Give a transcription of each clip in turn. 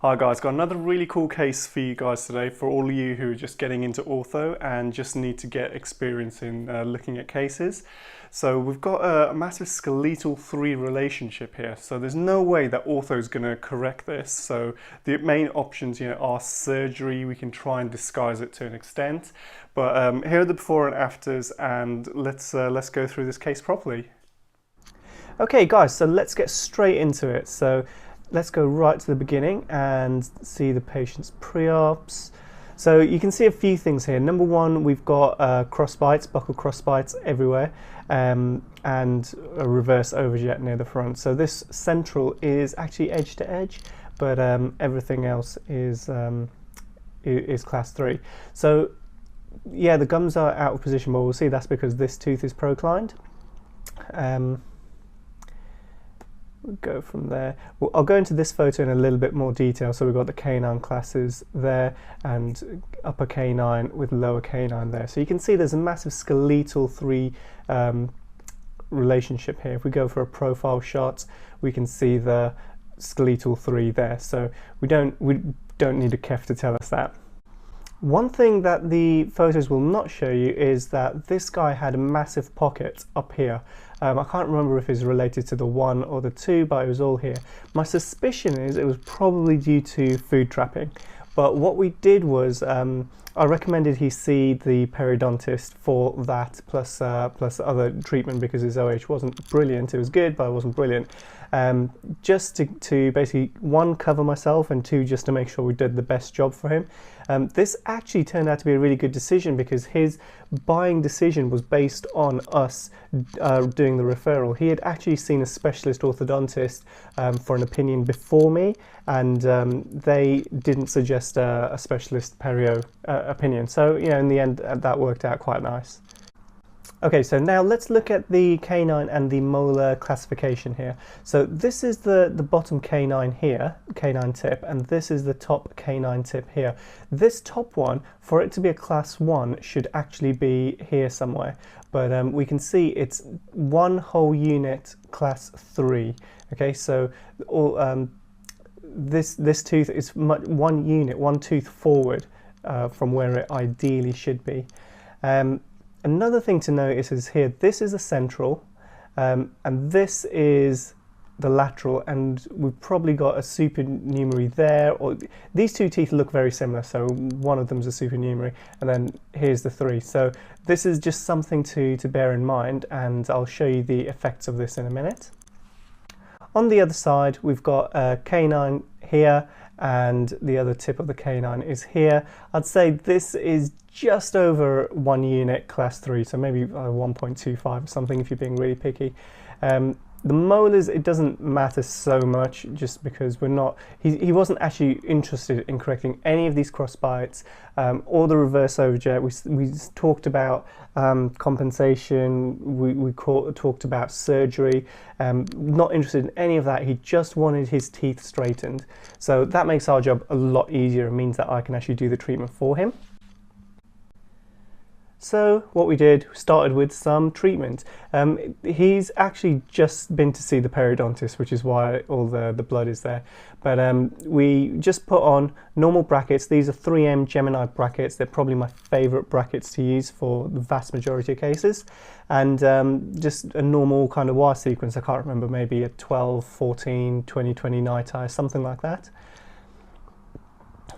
Hi guys, got another really cool case for you guys today for all of you who are just getting into ortho and just need to get experience in looking at cases. So we've got a massive skeletal 3 relationship here, so there's no way that ortho is going to correct this. So the main options are surgery. We can try and disguise it to an extent, but here are the before and afters, and let's go through this case properly. Okay guys, so let's get straight into it. So let's go right to the beginning and see the patient's pre-ops. So you can see a few things here. Number one, we've got cross bites, buccal cross bites everywhere, and a reverse overjet near the front. So this central is actually edge to edge, but everything else is class 3. So yeah, the gums are out of position, but we'll see that's because this tooth is proclined. We'll go from there. Well, I'll go into this photo in a little bit more detail. So we've got the canine classes there and upper canine with lower canine there. So you can see there's a massive skeletal 3 relationship here. If we go for a profile shot, we can see the skeletal 3 there. So we don't need a KEF to tell us that. One thing that the photos will not show you is that this guy had a massive pocket up here. I can't remember if it's related to the 1 or the 2, but it was all here. My suspicion is it was probably due to food trapping. But what we did was I recommended he see the periodontist for that, plus other treatment, because his OH wasn't brilliant. It was good, but it wasn't brilliant. Just to basically, 1, cover myself, and 2, just to make sure we did the best job for him. This actually turned out to be a really good decision, because his buying decision was based on us doing the referral. He had actually seen a specialist orthodontist for an opinion before me, and they didn't suggest a specialist perio opinion. So in the end, that worked out quite nice. Okay, so now let's look at the canine and the molar classification here. So this is the bottom canine here, canine tip, and this is the top canine tip here. This top one, for it to be a class 1, should actually be here somewhere. But we can see it's 1 whole unit class 3. Okay, so all, this tooth is 1 unit, 1 tooth forward from where it ideally should be. Another thing to notice is here, this is the central, and this is the lateral, and we've probably got a supernumerary there, or these 2 teeth look very similar, so one of them is a supernumerary, and then here's the 3. So this is just something to bear in mind, and I'll show you the effects of this in a minute. On the other side, we've got a canine here, and the other tip of the canine is here. I'd say this is just over 1 unit class 3, so maybe 1.25 or something if you're being really picky. The molars, it doesn't matter so much, just because he wasn't actually interested in correcting any of these cross bites or the reverse overjet. We talked about compensation, we talked about surgery, not interested in any of that. He just wanted his teeth straightened. So that makes our job a lot easier. It means that I can actually do the treatment for him. So what we did, started with some treatment. He's actually just been to see the periodontist, which is why all the blood is there. But we just put on normal brackets. These are 3M Gemini brackets. They're probably my favorite brackets to use for the vast majority of cases. And just a normal kind of wire sequence. I can't remember, maybe a 12, 14, 20, 20 night eye, something like that.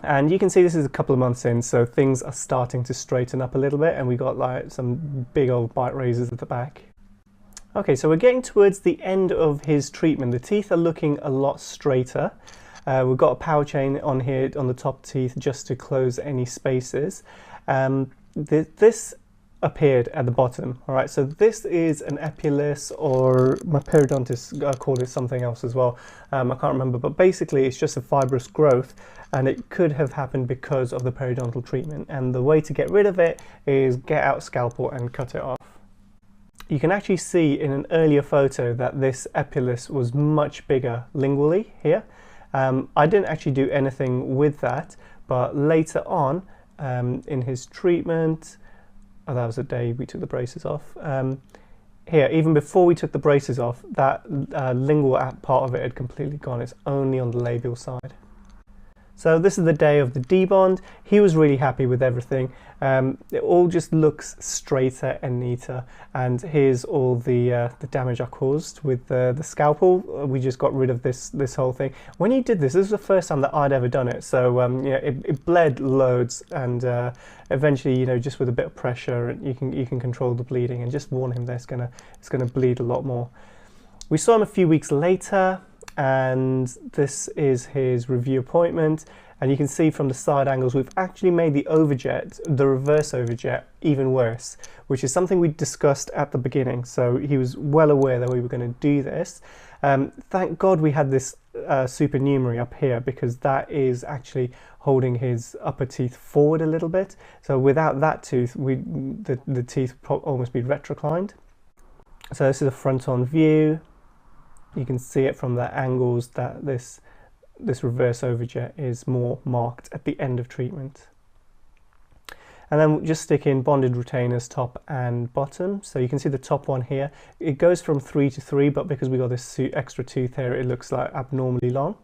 And you can see this is a couple of months in, so things are starting to straighten up a little bit, and we got like some big old bite razors at the back. Okay, so we're getting towards the end of his treatment. The teeth are looking a lot straighter. We've got a power chain on here on the top teeth just to close any spaces. This appeared at the bottom. All right, so this is an epilus, or my periodontist called it something else as well. I can't remember, but basically it's just a fibrous growth, and it could have happened because of the periodontal treatment. And the way to get rid of it is get out a scalpel and cut it off. You can actually see in an earlier photo that this epilus was much bigger lingually here. I didn't actually do anything with that, but later on in his treatment, that was the day we took the braces off. Here, even before we took the braces off, that lingual part of it had completely gone. It's only on the labial side. So this is the day of the debond. He was really happy with everything. It all just looks straighter and neater. And here's all the damage I caused with the scalpel. We just got rid of this whole thing. When he did this was the first time that I'd ever done it. So it bled loads, and eventually, just with a bit of pressure, you can control the bleeding. And just warn him that it's gonna bleed a lot more. We saw him a few weeks later, and this is his review appointment, and you can see from the side angles we've actually made the overjet, the reverse overjet, even worse, which is something we discussed at the beginning. So he was well aware that we were going to do this. Thank God we had this supernumerary up here, because that is actually holding his upper teeth forward a little bit. So without that tooth, the teeth would almost be retroclined. So this is a front-on view. You can see it from the angles that this reverse overjet is more marked at the end of treatment. And then we'll just stick in bonded retainers top and bottom. So you can see the top one here. It goes from 3 to 3, but because we got this extra tooth here, it looks like abnormally long.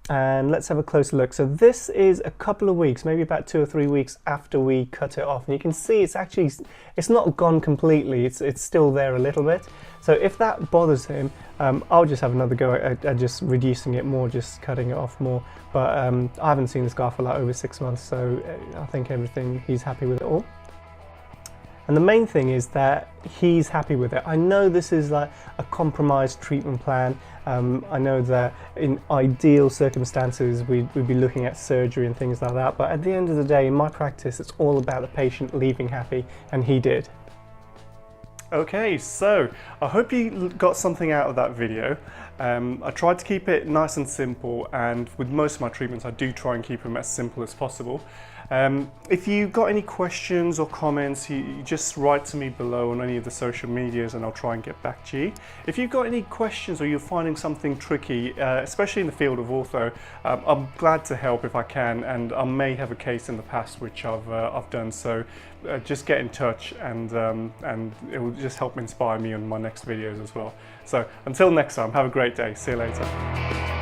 And let's have a closer look. So this is a couple of weeks, maybe about 2 or 3 weeks after we cut it off. And you can see it's not gone completely. It's still there a little bit. So if that bothers him, I'll just have another go at just reducing it more, just cutting it off more. But I haven't seen this guy for like over 6 months, so I think he's happy with it all. And the main thing is that he's happy with it. I know this is like a compromised treatment plan. I know that in ideal circumstances, we'd be looking at surgery and things like that. But at the end of the day, in my practice, it's all about the patient leaving happy, and he did. Okay, so I hope you got something out of that video. I tried to keep it nice and simple, and with most of my treatments I do try and keep them as simple as possible. If you got any questions or comments, you just write to me below on any of the social medias and I'll try and get back to you. If you've got any questions or you're finding something tricky, especially in the field of ortho, I'm glad to help if I can, and I may have a case in the past which I've done, so just get in touch, and it will just help inspire me on my next videos as well. So until next time, have a great day. See you later.